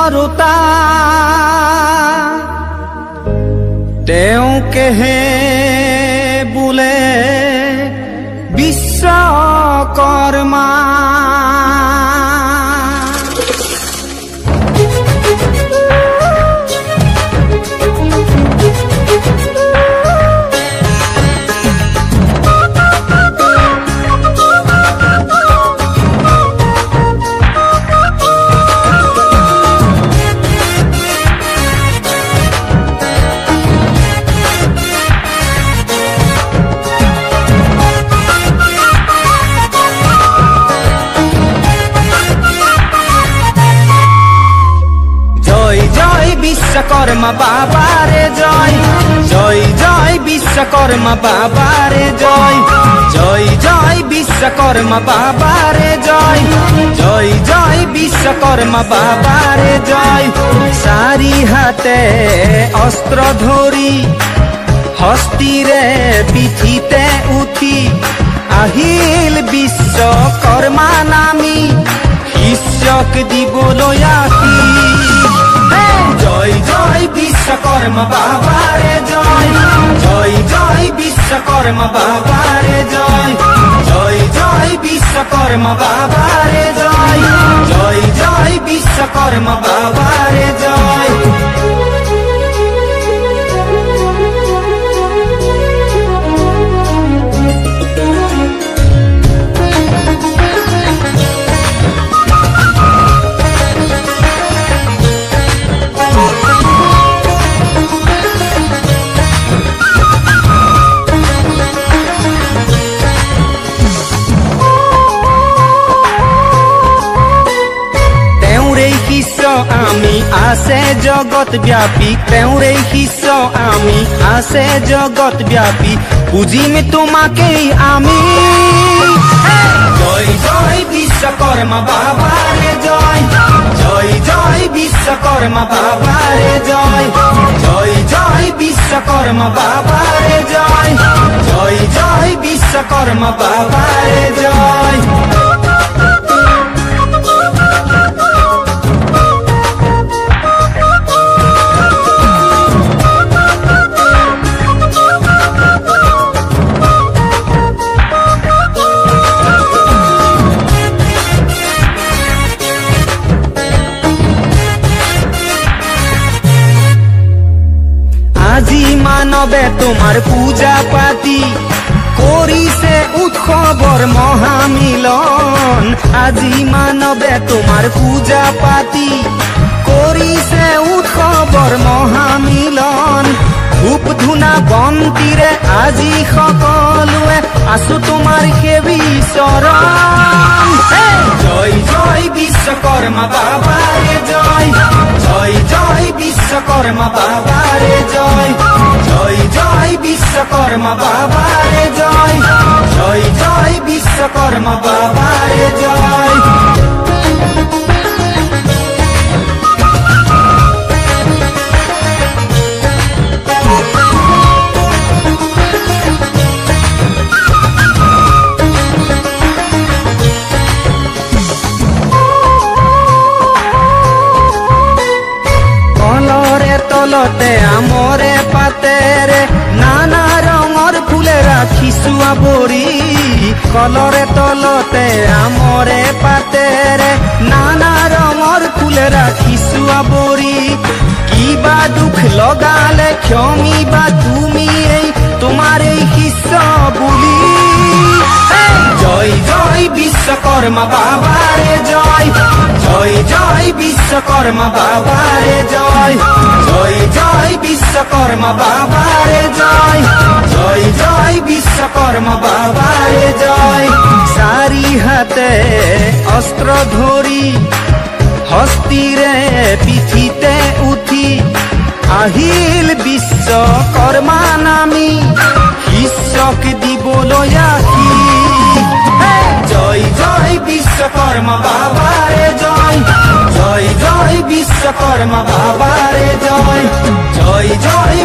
সুন্দৰতা তেওঁকেহে বোলে বিশ্বকৰ্মা। বিশ্বকর্মা বাবারে জয়, জয় জয় বিশ্বকর্মা বাবারে জয়, জয় জয় বিশ্বকর্মা বাবারে জয়, জয় জয় বিশ্বকর্মা বাবারে জয়। সারি হাতে অস্ত্র ধরি হস্তিরে পিঠিতে উঠি আহিল বিশ্বকর্মা নামি শিষ্যক দিবলৈ আহি। জয় জয় বিশ্বকর্মা বাবারে জয়, জয় জয় বিশ্বকর্মা বাবারে জয়, জয় জয় বিশ্বকর্মা বাবারে জয়, জয় জয় বিশ্বকর্মা বাবারে জয়। আমি আছে জগত ব্যাপী, তেওঁরে শিষ্য আমি আছে জগত ব্যাপী, বুঝিম তোমাকেই আমি। জয় জয় বিশ্বকর্মা বাবারে জয়, জয় জয় বিশ্বকর্মা বাবারে জয়, জয় জয় বিশ্বকর্মা বাবারে জয়, জয় জয় বিশ্বকর্মা বাবারে জয়। আজি মানবে তোমার পূজা পাতি করিছে উৎসৱৰ মহামিলন। আজি মানবে তোমাৰ পূজা পাতি কৰিছে উৎসৱৰ মহামিলন। ধূপ ধূনা বন্তিৰে আজি সকলোৱে আছো তোমাৰ সেৱী চৰণ। জয় জয় বিশ্বকৰ্মা বাবাৰে জয়, জয় জয় বিশ্বকৰ্মা বাবাৰে জয়, জয় জয় বিশ্বকৰ্মা বাবাৰে জয়, জয় জয় বিশ্বকৰ্মা বাবাৰে জয়। তলতে আমৰে পাতেৰে নানা ৰঙৰ ফুলে ৰাখিছো আৱৰি, কলৰে তলতে আমৰে পাতেৰে নানা ৰঙৰ ফুলে ৰাখিছো আৱৰি। কিবা দুখ লগালে ক্ষমিবা তুমি এই তোমাৰ এই শিষ্য বুলি। জয় জয় বিশ্বকর্মা বাবারে জয়, জয় জয় বিশ্বকর্মা বাবারে জয়, জয় জয় বিশ্বকর্মা বাবারে জয়, জয় জয় বিশ্বকর্মা বাবারে জয়। সারি হাতে অস্ত্র ধরি হস্তিরে পিঠিতে উঠি আহিল বিশ্বকর্মা নামি শিষ্যক দিবলৈ আহি। জয় জয় বিশ্বকর্মা বাবারে জয়, জয় জয় বিশ্বকর্মা বাবারে জয়, জয় জয়